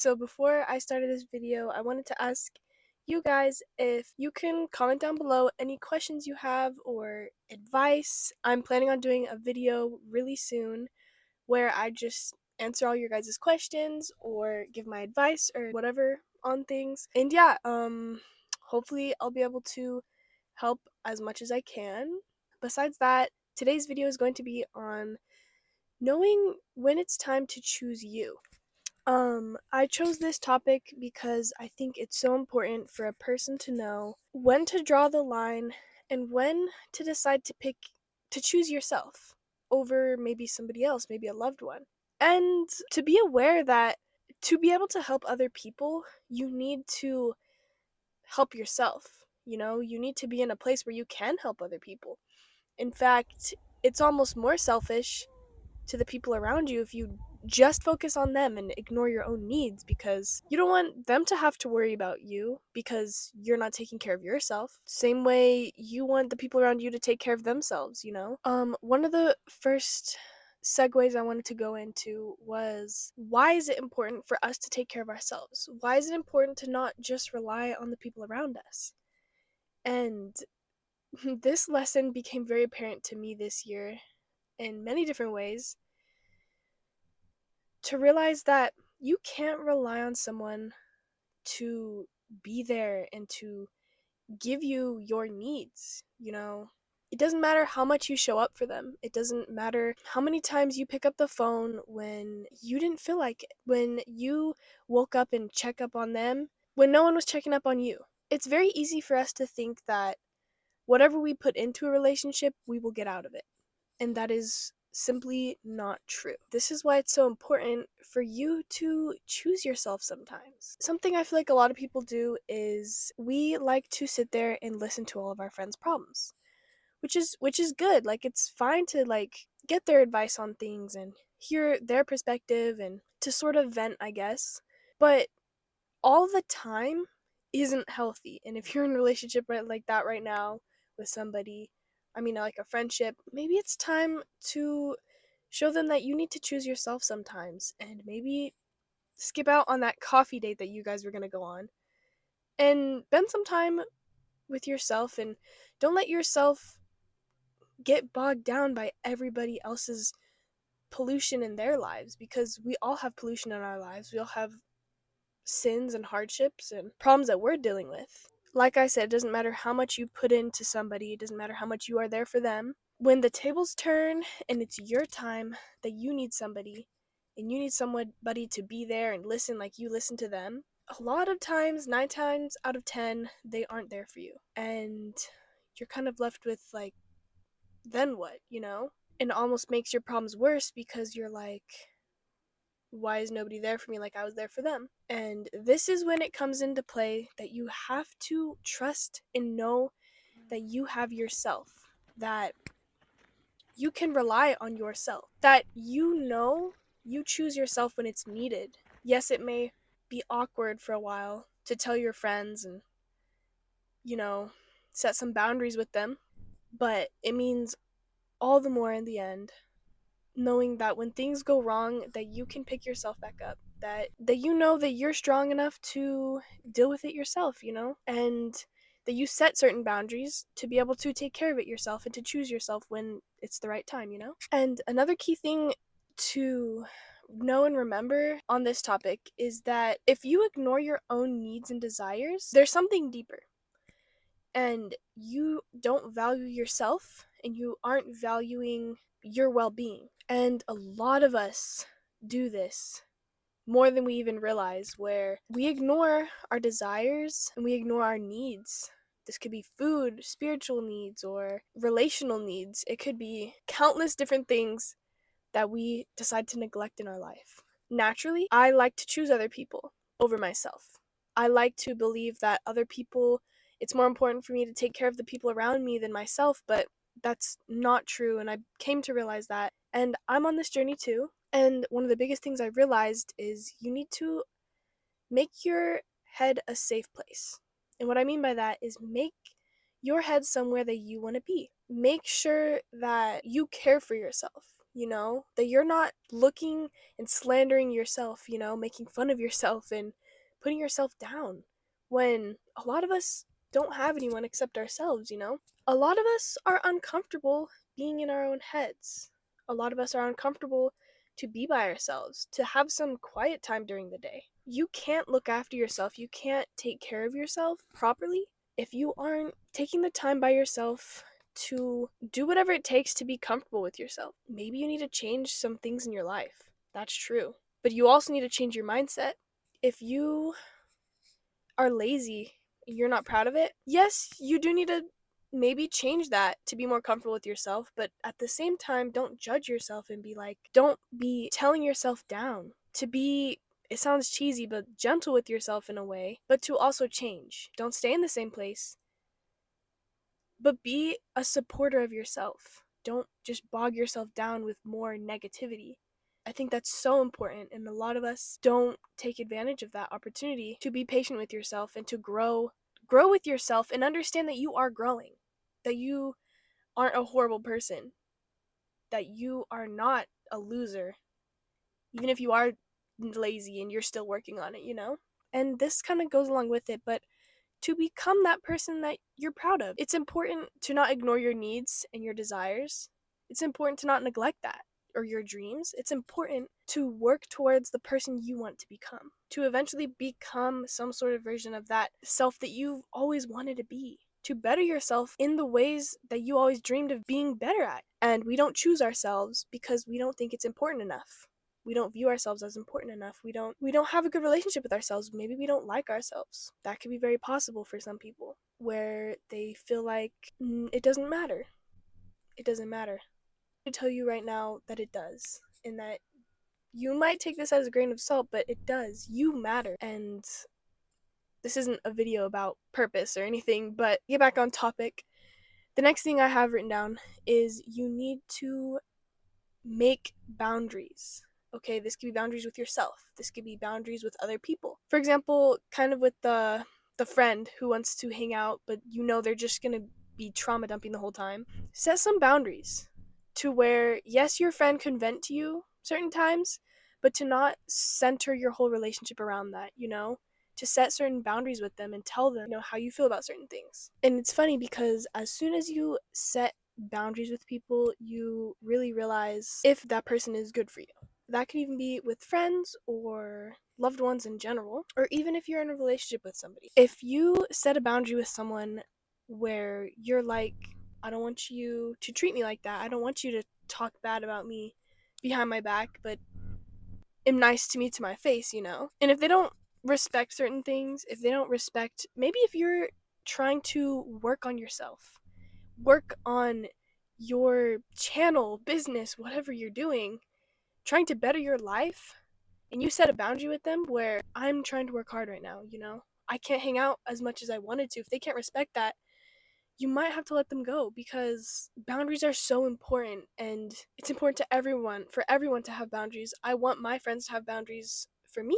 So before I started this video, I wanted to ask you guys if you can comment down below any questions you have or advice. I'm planning on doing a video really soon where I just answer all your guys' questions or give my advice or whatever on things. And yeah, hopefully I'll be able to help as much as I can. Besides that, today's video is going to be on knowing when it's time to choose you. I chose this topic because I think it's so important for a person to know when to draw the line and when to decide to choose yourself over maybe somebody else, maybe a loved one. And to be aware that to be able to help other people, you need to help yourself. You need to be in a place where you can help other people. In fact, it's almost more selfish to the people around you if you just focus on them and ignore your own needs, because you don't want them to have to worry about you because you're not taking care of yourself. Same way you want the people around you to take care of themselves. One of the first segues I wanted to go into was, why is it important for us to take care of ourselves? Why is it important to not just rely on the people around us? And this lesson became very apparent to me this year in many different ways, to realize that you can't rely on someone to be there and to give you your needs. It doesn't matter how much you show up for them. It doesn't matter how many times you pick up the phone when you didn't feel like it, when you woke up and check up on them, when no one was checking up on you. It's very easy for us to think that whatever we put into a relationship, we will get out of it. And that is simply not true. This is why it's so important for you to choose yourself sometimes. Something I feel like a lot of people do is we like to sit there and listen to all of our friends' problems, which is good. Like, it's fine to get their advice on things and hear their perspective and to sort of vent, I guess. But all the time isn't healthy. And if you're in a relationship like that right now with somebody, I mean, like a friendship, maybe it's time to show them that you need to choose yourself sometimes, and maybe skip out on that coffee date that you guys were going to go on and spend some time with yourself, and don't let yourself get bogged down by everybody else's pollution in their lives, because we all have pollution in our lives. We all have sins and hardships and problems that we're dealing with. Like I said, it doesn't matter how much you put into somebody, it doesn't matter how much you are there for them. When the tables turn and it's your time that you need somebody, and you need somebody to be there and listen like you listen to them, a lot of times, 9 times out of 10, they aren't there for you. And you're kind of left with, like, then what? And it almost makes your problems worse because you're like, why is nobody there for me like I was there for them? And this is when it comes into play that you have to trust and know that you have yourself, that you can rely on yourself, that you choose yourself when it's needed. Yes, it may be awkward for a while to tell your friends and, you know, set some boundaries with them, but it means all the more in the end, knowing that when things go wrong, that you can pick yourself back up, that you know that you're strong enough to deal with it yourself, and that you set certain boundaries to be able to take care of it yourself and to choose yourself when it's the right time. And another key thing to know and remember on this topic is that if you ignore your own needs and desires, there's something deeper, and you don't value yourself and you aren't valuing your well-being. And a lot of us do this more than we even realize, where we ignore our desires and we ignore our needs. This could be food, spiritual needs, or relational needs. It could be countless different things that we decide to neglect in our life. Naturally, I like to choose other people over myself. I like to believe that it's more important for me to take care of the people around me than myself, but that's not true, and I came to realize that. And I'm on this journey too. And one of the biggest things I realized is you need to make your head a safe place. And what I mean by that is make your head somewhere that you want to be. Make sure that you care for yourself. that you're not looking and slandering yourself, making fun of yourself and putting yourself down when a lot of us don't have anyone except ourselves. A lot of us are uncomfortable being in our own heads. A lot of us are uncomfortable to be by ourselves, to have some quiet time during the day. You can't look after yourself, you can't take care of yourself properly if you aren't taking the time by yourself to do whatever it takes to be comfortable with yourself. Maybe you need to change some things in your life. That's true. But you also need to change your mindset. If you are lazy, you're not proud of it, yes, you do need to maybe change that to be more comfortable with yourself, but at the same time, don't judge yourself and don't be telling yourself down. To be, it sounds cheesy, but gentle with yourself in a way, but to also change. Don't stay in the same place, but be a supporter of yourself. Don't just bog yourself down with more negativity. I think that's so important, and a lot of us don't take advantage of that opportunity to be patient with yourself and to grow with yourself and understand that you are growing, that you aren't a horrible person, that you are not a loser, even if you are lazy and you're still working on it. And this kind of goes along with it, but to become that person that you're proud of. It's important to not ignore your needs and your desires. It's important to not neglect that or your dreams. It's important to work towards the person you want to become, to eventually become some sort of version of that self that you've always wanted to be, to better yourself in the ways that you always dreamed of being better at. And we don't choose ourselves because we don't think it's important enough. We don't view ourselves as important enough. We don't have a good relationship with ourselves. Maybe we don't like ourselves. That could be very possible for some people, where they feel like it doesn't matter. It doesn't matter. I tell you right now that it does, and that you might take this as a grain of salt, but it does. You matter. And this isn't a video about purpose or anything, but get back on topic. The next thing I have written down is you need to make boundaries. Okay, this could be boundaries with yourself. This could be boundaries with other people. For example, kind of with the friend who wants to hang out, but they're just gonna be trauma dumping the whole time. Set some boundaries to where, yes, your friend can vent to you certain times, but to not center your whole relationship around that. To set certain boundaries with them and tell them, how you feel about certain things. And it's funny because as soon as you set boundaries with people, you really realize if that person is good for you. That could even be with friends or loved ones in general, or even if you're in a relationship with somebody. If you set a boundary with someone where you're like, I don't want you to treat me like that, I don't want you to talk bad about me behind my back, but am nice to me to my face. And if they don't respect certain things, if they don't respect, maybe if you're trying to work on yourself, work on your channel, business, whatever you're doing, trying to better your life, and you set a boundary with them where I'm trying to work hard right now. I can't hang out as much as I wanted to. If they can't respect that, you might have to let them go, because boundaries are so important, and it's important to everyone, for everyone to have boundaries. I want my friends to have boundaries for me.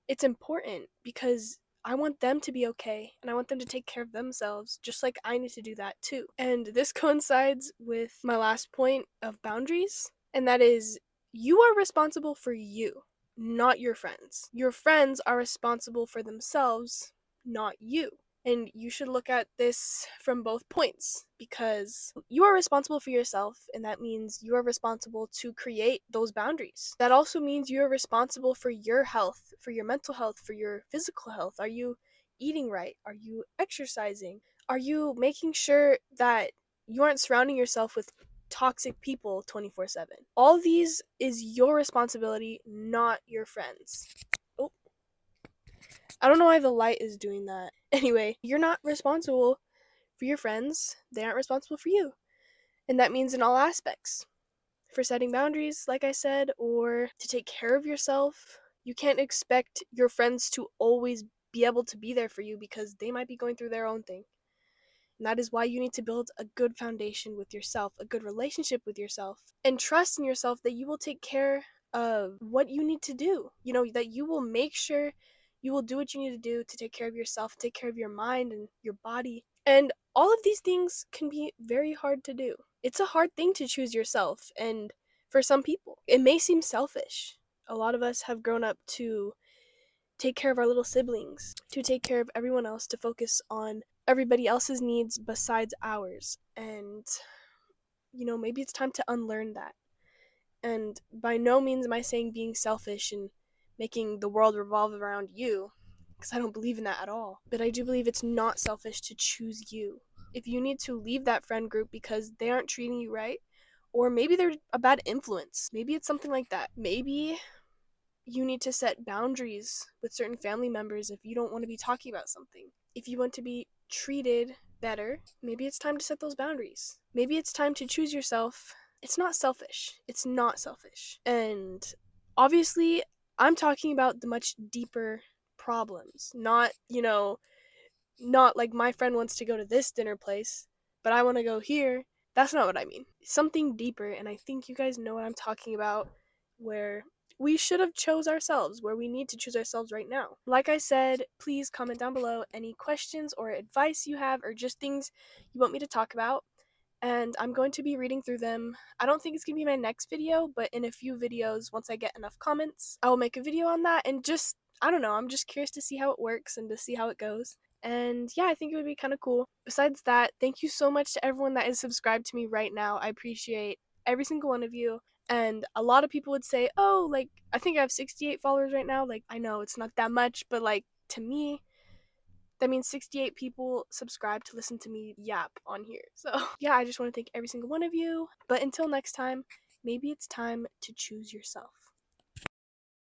It's important because I want them to be okay, and I want them to take care of themselves, just like I need to do that too. And this coincides with my last point of boundaries, and that is, you are responsible for you, not your friends. Your friends are responsible for themselves, not you. And you should look at this from both points, because you are responsible for yourself, and that means you are responsible to create those boundaries. That also means you are responsible for your health, for your mental health, for your physical health. Are you eating right? Are you exercising? Are you making sure that you aren't surrounding yourself with toxic people 24/7? All these is your responsibility, not your friends. Oh, I don't know why the light is doing that. Anyway, you're not responsible for your friends. They aren't responsible for you. And that means in all aspects. For setting boundaries, like I said, or to take care of yourself. You can't expect your friends to always be able to be there for you, because they might be going through their own thing. And that is why you need to build a good foundation with yourself, a good relationship with yourself, and trust in yourself that you will take care of what you need to do. That you will make sure you will do what you need to do to take care of yourself, take care of your mind and your body. And all of these things can be very hard to do. It's a hard thing to choose yourself. And for some people. It may seem selfish. A lot of us have grown up to take care of our little siblings, to take care of everyone else, to focus on everybody else's needs besides ours. And, maybe it's time to unlearn that. And by no means am I saying being selfish and making the world revolve around you, because I don't believe in that at all. But I do believe it's not selfish to choose you. If you need to leave that friend group because they aren't treating you right, or maybe they're a bad influence, maybe it's something like that. Maybe you need to set boundaries with certain family members if you don't want to be talking about something. If you want to be treated better, maybe it's time to set those boundaries. Maybe it's time to choose yourself. It's not selfish. It's not selfish. And obviously, I'm talking about the much deeper problems, not like my friend wants to go to this dinner place, but I want to go here. That's not what I mean. Something deeper, and I think you guys know what I'm talking about, where we should have chose ourselves, where we need to choose ourselves right now. Like I said, please comment down below any questions or advice you have, or just things you want me to talk about, and I'm going to be reading through them. I don't think it's going to be my next video, but in a few videos, once I get enough comments, I will make a video on that. And just, I don't know, I'm just curious to see how it works and to see how it goes. And yeah, I think it would be kind of cool. Besides that, thank you so much to everyone that is subscribed to me right now. I appreciate every single one of you. And a lot of people would say, oh, like, I think I have 68 followers right now. Like, I know it's not that much, but like, to me, that means 68 people subscribe to listen to me yap on here. So, yeah, I just want to thank every single one of you. But until next time, maybe it's time to choose yourself.